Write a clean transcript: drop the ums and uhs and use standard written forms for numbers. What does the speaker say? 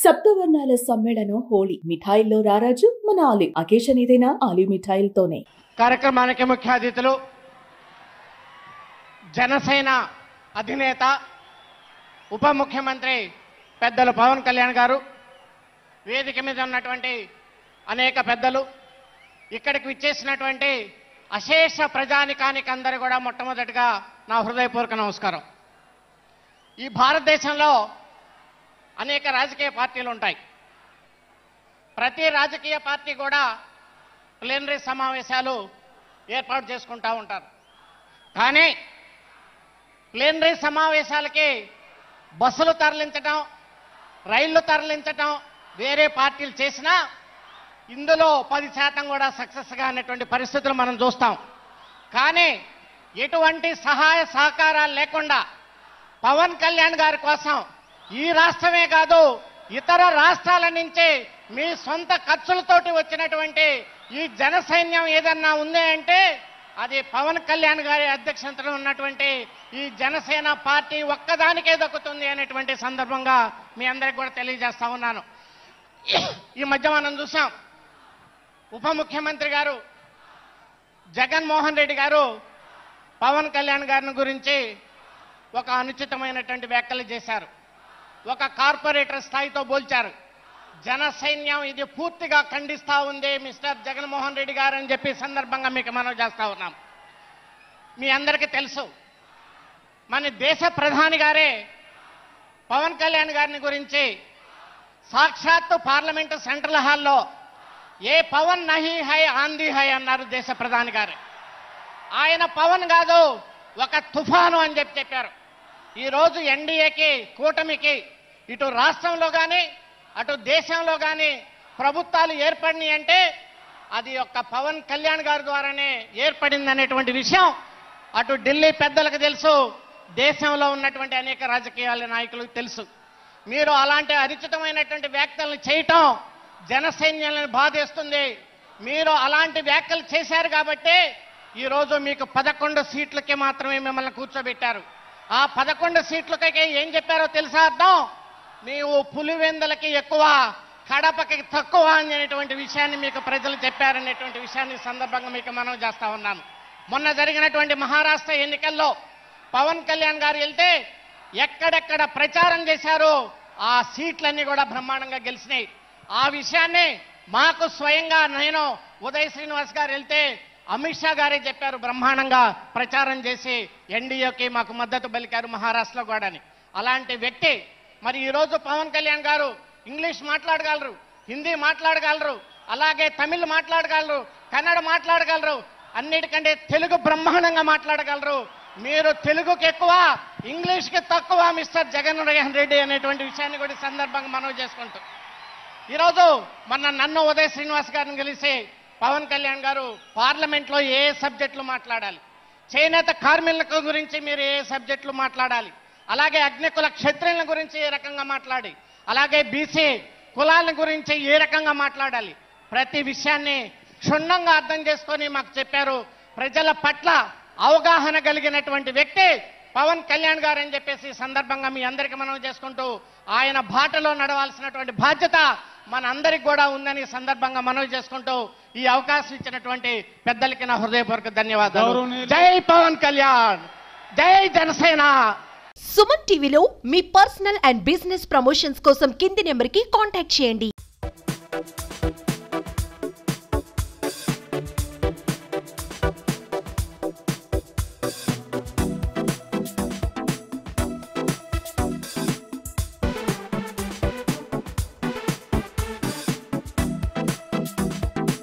సప్తవర్ణాల సమ్మేళనం హోళీ. మిఠాయిల్లో రారాజు మన ఆలి. అకేషన్ ఏదైనా ఆలి మిఠాయిలతోనే. కార్యక్రమానికి ముఖ్య అతిథులు జనసేన అధినేత ఉప ముఖ్యమంత్రి పెద్దలు పవన్ కళ్యాణ్ గారు, వేదిక మీద ఉన్నటువంటి అనేక పెద్దలు, ఇక్కడికి విచ్చేసినటువంటి అశేష ప్రజానికానికి అందరూ కూడా మొట్టమొదటిగా నా హృదయపూర్వక నమస్కారం. ఈ భారతదేశంలో అనేక రాజకీయ పార్టీలు ఉంటాయి. ప్రతి రాజకీయ పార్టీ కూడా ప్లీనరీ సమావేశాలు ఏర్పాటు చేసుకుంటూ ఉంటారు. కానీ ప్లీనరీ సమావేశాలకి బస్సులు తరలించడం, రైళ్లు తరలించడం వేరే పార్టీలు చేసినా ఇందులో 10% కూడా సక్సెస్గా అనేటువంటి పరిస్థితులు మనం చూస్తాం. కానీ ఎటువంటి సహాయ సహకారాలు లేకుండా పవన్ కళ్యాణ్ గారి కోసం ఈ రాష్ట్రమే కాదు ఇతర రాష్ట్రాల నుంచి మీ సొంత ఖర్చులతోటి వచ్చినటువంటి ఈ జనసైన్యం ఏదన్నా ఉంది అంటే అది పవన్ కళ్యాణ్ గారి అధ్యక్షతన ఉన్నటువంటి ఈ జనసేన పార్టీ ఒక్కదానికే దక్కుతుంది అనేటువంటి సందర్భంగా మీ అందరికి కూడా తెలియజేస్తా ఉన్నాను. ఈ మధ్య మనం చూసాం, ఉప ముఖ్యమంత్రి గారు జగన్మోహన్ రెడ్డి గారు పవన్ కళ్యాణ్ గారిని గురించి ఒక అనుచితమైనటువంటి వ్యాఖ్యలు చేశారు. ఒక కార్పొరేటర్ స్థాయితో పోల్చారు. జనసైన్యం ఇది పూర్తిగా ఖండిస్తా ఉంది మిస్టర్ జగన్మోహన్ రెడ్డి గారు అని చెప్పి సందర్భంగా మీకు మనవి చేస్తా ఉన్నాం. మీ అందరికీ తెలుసు, మన దేశ ప్రధాని గారే పవన్ కళ్యాణ్ గారిని గురించి సాక్షాత్తు పార్లమెంటు సెంట్రల్ హాల్లో ఏ పవన్ నహీ హై ఆంధీ హై అన్నారు దేశ ప్రధాని గారు. ఆయన పవన్ కాదు, ఒక తుఫాను అని చెప్పారు. ఈరోజు ఎన్డీఏకి, కూటమికి ఇటు రాష్ట్రంలో కానీ అటు దేశంలో కానీ ప్రభుత్వాలు ఏర్పడినాయి అంటే అది ఒక్క పవన్ కళ్యాణ్ గారి ద్వారానే ఏర్పడింది అనేటువంటి విషయం అటు ఢిల్లీ పెద్దలకు తెలుసు, దేశంలో ఉన్నటువంటి అనేక రాజకీయ నాయకులకు తెలుసు. మీరు అలాంటి అరిచితమైనటువంటి వ్యాఖ్యలను చేయటం జనసైన్యాలను బాధేస్తుంది. మీరు అలాంటి వ్యాఖ్యలు చేశారు కాబట్టి ఈరోజు మీకు 11 సీట్లకి మాత్రమే మిమ్మల్ని కూర్చోబెట్టారు. ఆ 11 సీట్లకి ఏం చెప్పారో తెలుసా అర్థం? నీవు పులివెందులకి ఎక్కువ, కడపకి తక్కువ అనేటువంటి విషయాన్ని మీకు ప్రజలు చెప్పారనేటువంటి విషయాన్ని సందర్భంగా మీకు మనం చేస్తా ఉన్నాను. మొన్న జరిగినటువంటి మహారాష్ట్ర ఎన్నికల్లో పవన్ కళ్యాణ్ గారు వెళ్తే ఎక్కడెక్కడ ప్రచారం చేశారో ఆ సీట్లన్నీ కూడా బ్రహ్మాండంగా గెలిచినాయి. ఆ విషయాన్ని మాకు స్వయంగా నేను ఉదయ్ శ్రీనివాస్ గారు వెళ్తే అమిత్ షా గారే చెప్పారు, బ్రహ్మాండంగా ప్రచారం చేసి ఎన్డీఏకి మాకు మద్దతు పలికారు మహారాష్ట్రలో కూడా. అలాంటి వ్యక్తి మరి ఈరోజు పవన్ కళ్యాణ్ గారు ఇంగ్లీష్ మాట్లాడగలరు, హిందీ మాట్లాడగలరు, అలాగే తమిళ్ మాట్లాడగలరు, కన్నడ మాట్లాడగలరు, అన్నిటికంటే తెలుగు బ్రహ్మాండంగా మాట్లాడగలరు. మీరు తెలుగుకి ఎక్కువ, ఇంగ్లీష్కి తక్కువ మిస్టర్ జగన్మోహన్ రెడ్డి అనేటువంటి విషయాన్ని కూడా సందర్భంగా మనవి చేసుకుంటూ ఈరోజు నన్ను ఉదయ్ శ్రీనివాస్ గారిని కలిసి పవన్ కళ్యాణ్ గారు పార్లమెంట్లో ఏ సబ్జెక్టులు మాట్లాడాలి, చేనేత కార్మికుల గురించి మీరు ఏ సబ్జెక్టులు మాట్లాడాలి, అలాగే అగ్నికుల క్షత్రియుల గురించి ఏ రకంగా మాట్లాడి, అలాగే బీసీ కులాల గురించి ఏ రకంగా మాట్లాడాలి, ప్రతి విషయాన్ని క్షుణ్ణంగా అర్థం చేసుకొని మాకు చెప్పారు. ప్రజల పట్ల అవగాహన కలిగినటువంటి వ్యక్తి పవన్ కళ్యాణ్ గారు అని చెప్పేసి సందర్భంగా మీ అందరికీ మనం చేసుకుంటూ ఆయన బాటలో నడవాల్సినటువంటి బాధ్యత మన అందరికి కూడా ఉందని సందర్భంగా మనవి చేసుకుంటూ ఈ అవకాశం ఇచ్చినటువంటి పెద్దలకి నా హృదయపూర్వక ధన్యవాదాలు. జై పవన్ కళ్యాణ్, జై జనసేన. సుమన్ టీవీలో మీ పర్సనల్ అండ్ బిజినెస్ ప్రమోషన్స్ కోసం కింది నెంబర్కి కాంటాక్ట్ చేయండి.